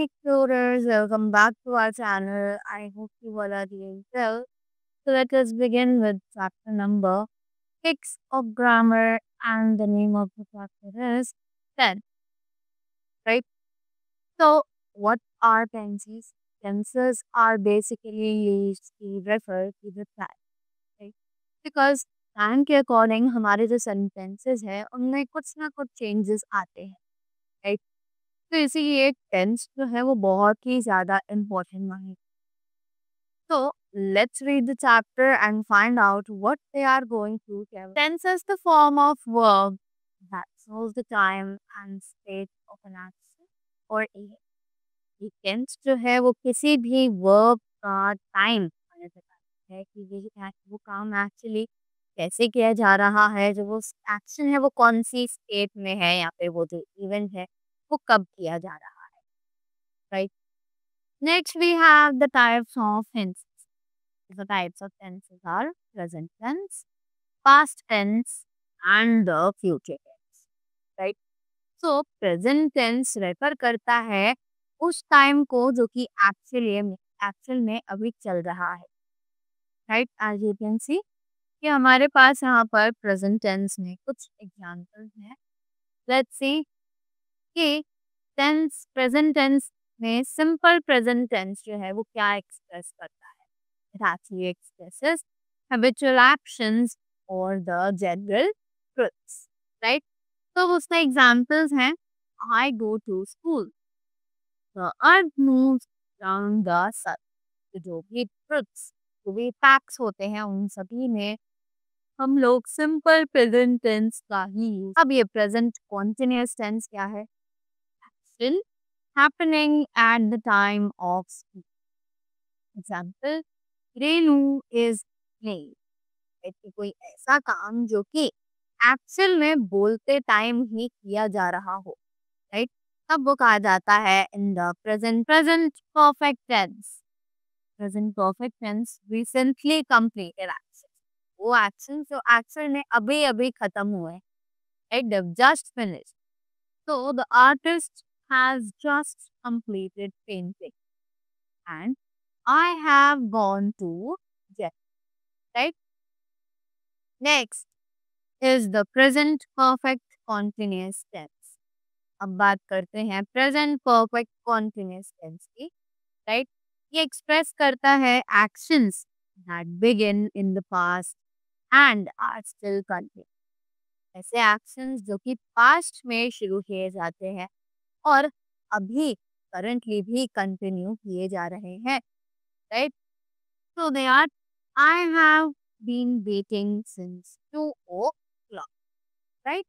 explorers, welcome back to our channel. I hope you all are doing well. So let us begin with chapter number 6 of grammar, and the name of the chapter is tense, right? So what are tenses? Tenses are basically used to refer to the time, right? Because time के according हमारे जो sentences है उनमें कुछ ना कुछ changes आते हैं, राइट? तो इसीलिए टेंस जो है वो बहुत ही ज़्यादा इम्पोर्टेंट मानी। So let's read the chapter and find out what they are going to tell. Tense is the form of verb that shows the time and state of an action or event. ये tense जो है वो किसी भी verb का time बताता है कि वो काम एक्चुअली कैसे किया जा रहा है, जो वो एक्शन है वो कौन सी स्टेट में है या फिर वो जो इवेंट है वो कब किया जा रहा है, right? Next, we have the types of tenses. The types of tenses are present tense, past tense, and the future tense. Right? So, present tense refer करता है उस टाइम को जो कि एक्चुअल में अभी चल रहा है. Right? As you can see कि हमारे पास यहाँ पर प्रेजेंट टेंस में कुछ एग्जांपल्स हैं. लेट्स सी कि प्रेजेंट टेंस में सिंपल प्रेजेंट टेंस जो है वो क्या एक्सप्रेस करता है. It actually expresses habitual actions or the general truths, right? तो उसमें एग्जांपल्स हैं. I go to school. The earth moves around the sun. तो जो भी truths, जो भी facts होते हैं उन सभी में हम लोग सिंपल प्रेजेंट टेंस का ही यूज. अब ये प्रेजेंट कॉन्टिन्यूअस टेंस क्या है? Action happening at the time of speech. Example, Renu is playing. कि कोई ऐसा काम जो कि एक्चुअल में बोलते टाइम ही किया जा रहा हो, राइट? तब वो कहा जाता है in the present perfect tense. Present perfect tense recently completed action. वो एक्शन जो एक्चुअल में अभी अभी खत्म हुए, right? Just finish. So the artist has just completed painting and I have gone to jail, right? Next is the present perfect continuous tense. अब बात करते हैं प्रेजेंट परफेक्ट कॉन्टिन्यूअस टेंस की, राइट? ये एक्सप्रेस करता है actions that begin in the past and are still continue. ऐसे actions जो कि पास्ट में शुरू किए जाते हैं और अभी करंटली भी कंटिन्यू किए जा रहे हैं, right? So they are, I have been waiting since 2 o'clock, right?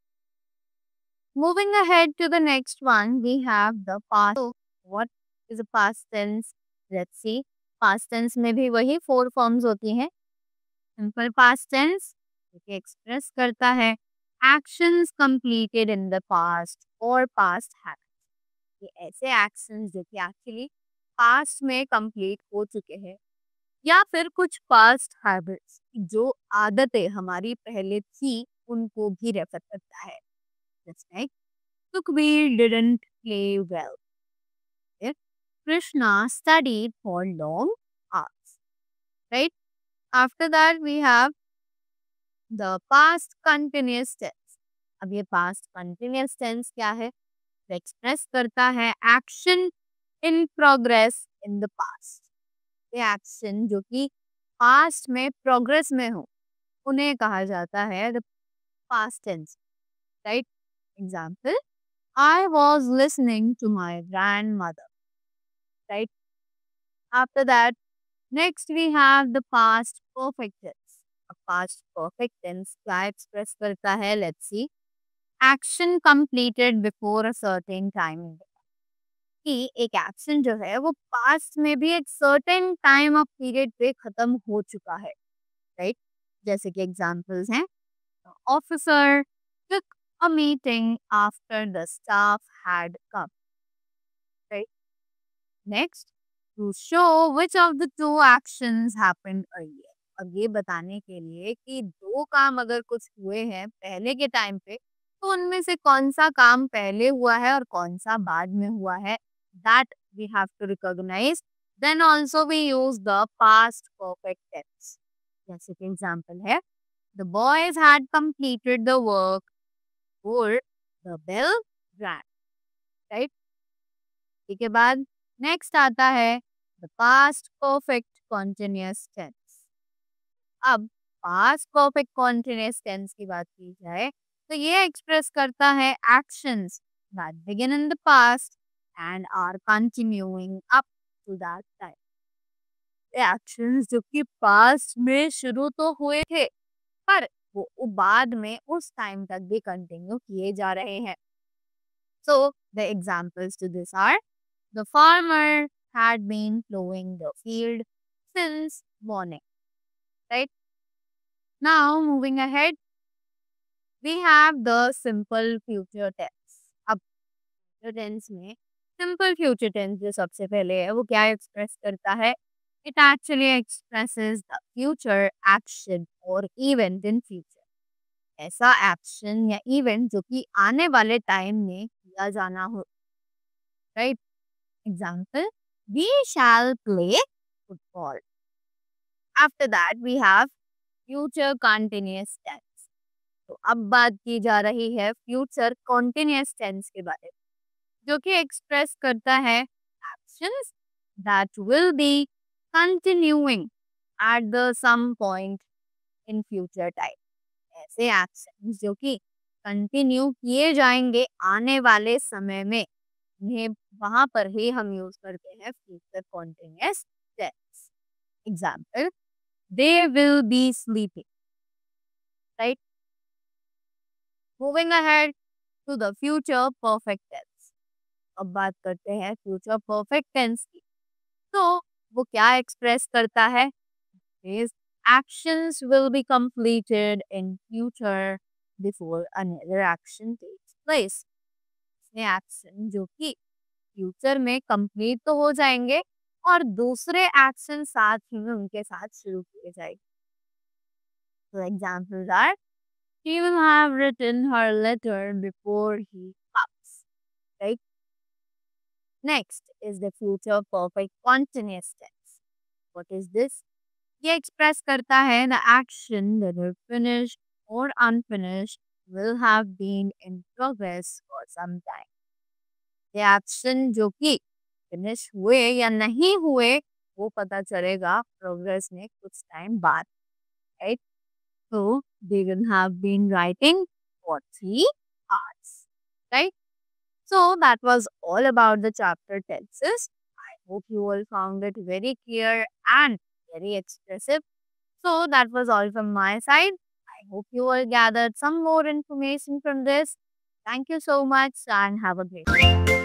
Moving ahead to the next one, we have the past. So what is a past tense? Let's see. Past tense में भी वही 4 forms होती हैं. Simple past tense जो express करता है actions completed in the past or past habits. ये ऐसे actions जो कि एक्चुअली पास्ट में कंप्लीट हो चुके हैं या फिर कुछ पास्ट हैबिट्स जो आदतें हमारी पहले थी उनको भी रेफर करता है. Just like Sukhbir didn't play well. If Krishna studied for long hours, right? After that we have the past continuous tense. अब ये past continuous tense क्या है? एक्सप्रेस करता है action in progress in the past. ये action जो कि past में प्रोग्रेस में हो उन्हें कहा जाता है the past tense, right? Example, I was listening to my grandmother, right? After that, next we have the past perfect tense. A past perfect tense क्या एक्सप्रेस करता है? Let's see. Action completed before a certain time. कि एक action जो है वो past में भी एक सर्टेन टाइम ऑफ पीरियड पे खत्म हो चुका है, राइट? जैसे कि एग्जांपल्स हैं, officer took a meeting after the staff had come, right? Next, to show which of the two actions happened earlier. अब ये बताने के लिए कि दो काम अगर कुछ हुए हैं पहले के टाइम पे तो उनमें से कौन सा काम पहले हुआ है और कौन सा बाद में हुआ है, that we have to recognize. Then also we use the past perfect tense. जैसे कि example है, the boys had completed the work before the bell rang, right? इसके बाद next आता है the past perfect continuous tense. अब past perfect continuous tense की बात की जाए तो ये एक्सप्रेस करता है actions that begin in the past and are continuing up to that time. Actions जो कि पास्ट में शुरू तो हुए थे पर वो बाद में उस टाइम तक भी कंटिन्यू किए जा रहे हैं. So the examples to this are the farmer had been plowing the field since morning. Right? Now moving ahead, we have the simple future tense. अब future tense में simple future tense जो सबसे पहले है वो क्या एक्सप्रेस करता है? It actually expresses the future action or event in future. ऐसा एक्शन या इवेंट जो कि आने वाले टाइम में किया जाना हो. Right? Example, we shall play football. After that we have future continuous tense. तो अब बात की जा रही है फ्यूचर कॉन्टिन्यूस टेंस के बारे में जो कि एक्सप्रेस करता है actions that will be continuing at the some point in future time. ऐसे एक्शंस जो कि कंटिन्यू किए जाएंगे आने वाले समय में, इन्हें वहां पर ही हम यूज करते हैं future continuous tense. Example, they will be sleeping. Right? Moving ahead to the future perfect tense. अब बात करते हैं फ्यूचर परफेक्ट टेंस की. तो वो क्या एक्सप्रेस करता है? Is actions will be completed in future before another action takes place. ये एक्शन जो कि फ्यूचर में कंप्लीट तो हो जाएंगे और दूसरे एक्शन साथ ही में उनके साथ शुरू किए जाएंगे. So examples are, she will have written her letter before he comes. Right? Next is the future perfect continuous tense. What is this? ये एक्सप्रेस करता है द एक्शन दैट फिनिश और unfinished will have been in progress for some time. ये action जो कि finish हुए या नहीं हुए वो पता चलेगा प्रोग्रेस में कुछ टाइम बाद. Right? So they will have been writing for 3 hours. Right? So that was all about the chapter tenses. I hope you all found it very clear and very expressive. So that was all from my side. I hope you all gathered some more information from this. Thank you so much and have a great day.